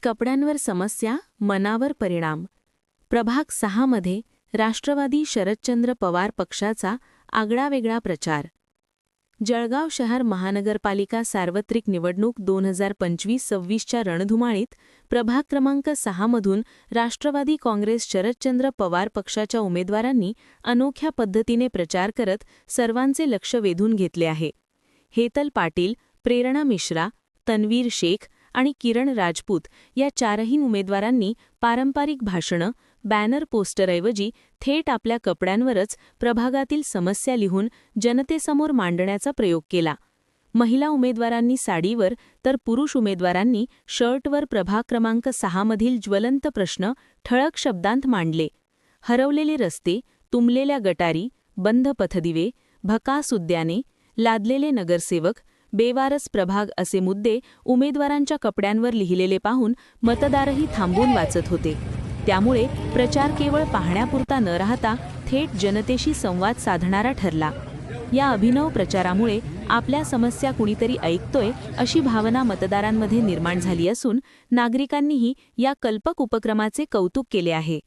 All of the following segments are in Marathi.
कपड्यांवर समस्या, मनावर परिणाम. प्रभाग 6 मध्ये राष्ट्रवादी शरदचंद्र पवार पक्षाचा आगळावेगळा प्रचार. जळगाव शहर महानगरपालिका सार्वत्रिक निवडणूक 2025-26च्या रणधुमाळीत प्रभाग क्रमांक 6 मधून राष्ट्रवादी काँग्रेस शरदचंद्र पवार पक्षाच्या उमेदवारांनी अनोख्या पद्धतीने प्रचार करत सर्वांचे लक्ष वेधून घेतले आहे. हेतल पाटील, प्रेरणा मिश्रा, तन्वीर शेख आणि किरण राजपूत या चारही उमेदवारांनी पारंपरिक भाषणं, बॅनर पोस्टरऐवजी थेट आपल्या कपड्यांवरच प्रभागातील समस्या लिहून जनतेसमोर मांडण्याचा प्रयोग केला. महिला उमेदवारांनी साडीवर तर पुरुष उमेदवारांनी शर्टवर प्रभाग क्रमांक 6 मधील ज्वलंत प्रश्न ठळक शब्दांत मांडले. हरवलेले रस्ते, तुंबलेल्या गटारी, बंद पथदिवे, भकास उद्याने, लादलेले नगरसेवक, बेवारस प्रभाग असे मुद्दे उमेदवारांच्या कपड्यांवर लिहिलेले पाहून मतदारही थांबून वाचत होते. त्यामुळे प्रचार केवळ पाहण्यापुरता न राहता थेट जनतेशी संवाद साधणारा ठरला. या अभिनव प्रचारामुळे आपल्या समस्या कुणीतरी ऐकतोय अशी भावना मतदारांमध्ये निर्माण झाली असून नागरिकांनीही या कल्पक उपक्रमाचे कौतुक केले आहे.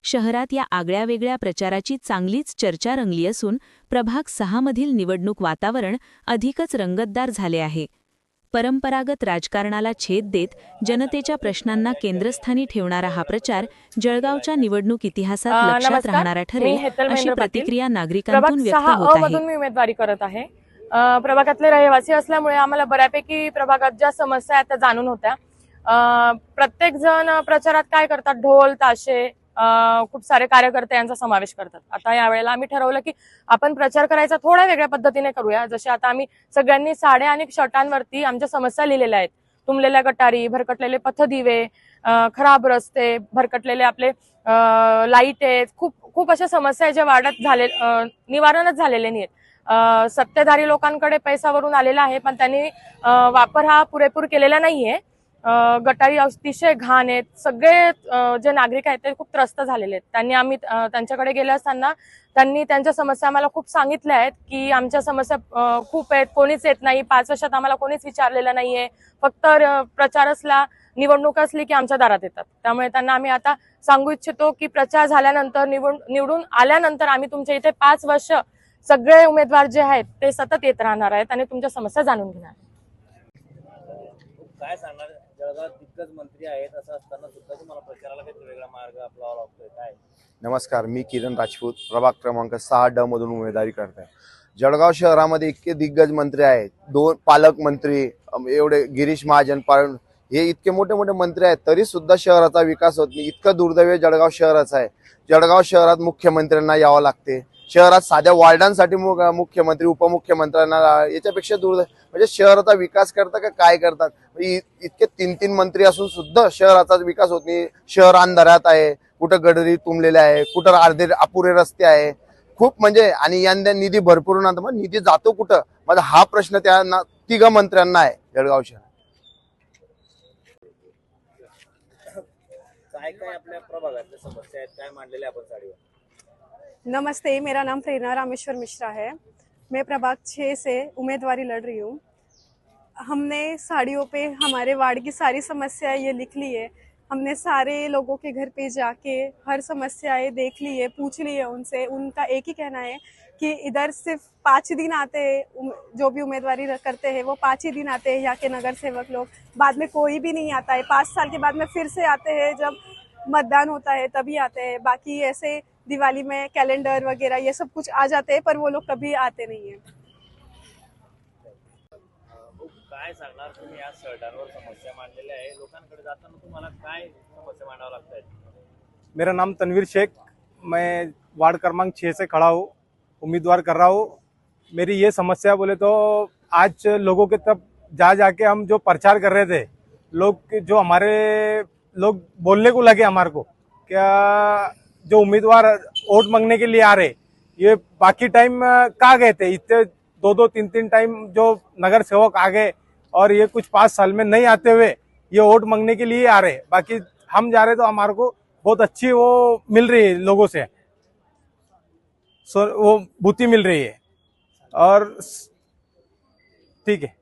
शहरात या आगळ्यावेगळ्या प्रचाराची चांगलीच चर्चा रंगली असून प्रभाग 6 मधील निवडणूक वातावरण अधिकच रंगतदार झाले आहे. परंपरागत राजकारणाला छेद देत जनतेच्या प्रश्नांना केंद्रस्थानी ठेवणारा हा प्रचार जळगावच्या निवडणूक इतिहासात लक्षात राहणारा ठरेल अशी प्रतिक्रिया नागरिकांतून व्यक्त होत आहे. मी उमेदवारी करत आहे. प्रभागातले रहिवासी असल्यामुळे आम्हाला बऱ्यापैकी प्रभागात ज्या समस्या आहेत त्या जाणून होत्या. प्रत्येक जण प्रचारात काय करतात, ढोल ताशे, खूप सारे कार्यकर्ते यांचा समावेश करतात. आता यावेळेला आम्ही ठरवलं की आपण प्रचार करायचा थोड्या वेगळ्या पद्धतीने करूया. जसे आता आम्ही सगळ्यांनी साड्या आणि शर्टांवरती आमच्या समस्या लिहिलेल्या आहेत. तुंबलेल्या गटारी, भरकटलेले पथदिवे, खराब रस्ते, भरकटलेले आपले लाईट आहेत, खूप अशा समस्या ज्या वाढत निवारणच झालेले नाहीत. सत्तेधारी लोकांकडे पैसावरून आलेला आहे पण त्यांनी वापर हा पुरेपूर केलेला नाहीये. गटारी अतिशय घाण आहेत. सगळे जे नागरिक आहेत ते खूप त्रस्त झालेले आहेत. आम्ही त्यांच्याकडे गेले असताना त्यांनी त्यांच्या समस्या आम्हाला खूप सांगितल्या आहेत की आमच्या समस्या खूप आहेत, कोणीच येत नाही, 5 वर्षात आम्हाला कोणीच विचारलेलं नाहीये, फक्त प्रचार असला, निवडणूक असली की आमच्या दारात येतात. त्यामुळे त्यांना आम्ही आता सांगू इच्छितो की प्रचार झाल्यानंतर, निवडून आल्यानंतर आम्ही तुमच्या इथे 5 वर्ष सगळे उमेदवार जे आहेत ते सतत येत राहणार आहेत आणि तुमच्या समस्या जाणून घेणार. काय सांगणार, जळगाव दिग्गज मंत्री आहेत असं असताना सुद्धा तुम्हाला प्रचाराला काही वेगळा मार्ग अपनावावा लागतोय काय? नमस्कार, मी किरण राजपूत, प्रभाग क्रमांक 6D मधून उमेदवारी करत आहे. जळगाव शहरामध्ये इतके दिग्गज मंत्री आहेत, 2 पालकमंत्री, एवढे गिरीश महाजन, हे इतके मोठे मोठे मंत्री आहेत, तरी सुद्धा शहराचा विकास होत नाही. इतकं दुर्दैव जळगाव शहराचं आहे. जळगाव शहरात मुख्यमंत्र्यांना यावं लागते. शहरात साध्या वॉर्डांसाठी मुख्यमंत्री, उपमुख्यमंत्र्यांना, याच्यापेक्षा म्हणजे शहराचा विकास करतात का काय करतात? इतके 3 मंत्री असून सुद्धा शहराचा विकास होत नाही. शहर अंधारात आहे, कुठं गडरी तुंबलेले आहे, कुठं अर्धे अपुरे रस्ते आहे, खूप म्हणजे. आणि यंदा निधी भरपूर ना, मग निधी जातो कुठं? माझा हा प्रश्न त्या 3 मंत्र्यांना आहे जळगाव शहर. काय आपल्या प्रभागातल्या समस्या आहेत, काय मांडलेल्या आपण साडीवर? नमस्ते, मेरा नाम प्रेरणा रामेश्वर मिश्रा है. मैं प्रभाग 6 से उम्मीदवारी लड़ रही हूँ. हमने साड़ियों पे हमारे वार्ड की सारी समस्याएं ये लिख ली है. हमने सारे लोगों के घर पे जाके हर समस्याएं देख ली है, पूछ ली है उनसे. उनका एक ही कहना है कि इधर सिर्फ 5 ही दिन आते हैं, जो भी उम्मीदवारी करते हैं वो 5 ही दिन आते हैं यहाँ के नगर सेवक लोग. बाद में कोई भी नहीं आता है. 5 साल के बाद में फिर से आते हैं, जब मतदान होता है तभी आते हैं. बाकी ऐसे दिवाली में कैलेंडर वगैरह ये सब कुछ आ जाते हैं पर वो लोग कभी आते नहीं है. काय सांगणार तुम्ही? या शहरावर समस्या मांडलेल्या आहे, लोकांकडे जाताना तुम्हाला काय समस्या मांडावं लागतात? मेरा नाम तन्वीर शेख, मैं वार्ड क्रमांक 6 से खड़ा हूँ, उम्मीदवार कर रहा हूँ. मेरी ये समस्या बोले तो आज लोगों के तब जाके हम जो प्रचार कर रहे थे, जो हमारे लोग बोलने को लगे हमारे को, क्या जो उम्मीदवार वोट मांगने के लिए आ रहे, ये बाकी टाइम कहाँ गए थे? इतने 2-2, 3-3 टाइम जो नगर सेवक आ गए और ये कुछ 5 साल में नहीं आते हुए ये वोट मांगने के लिए आ रहे. बाकी हम जा रहे तो हमारे को बहुत अच्छी वो मिल रही है लोगों से, वो भूति मिल रही है और ठीक है.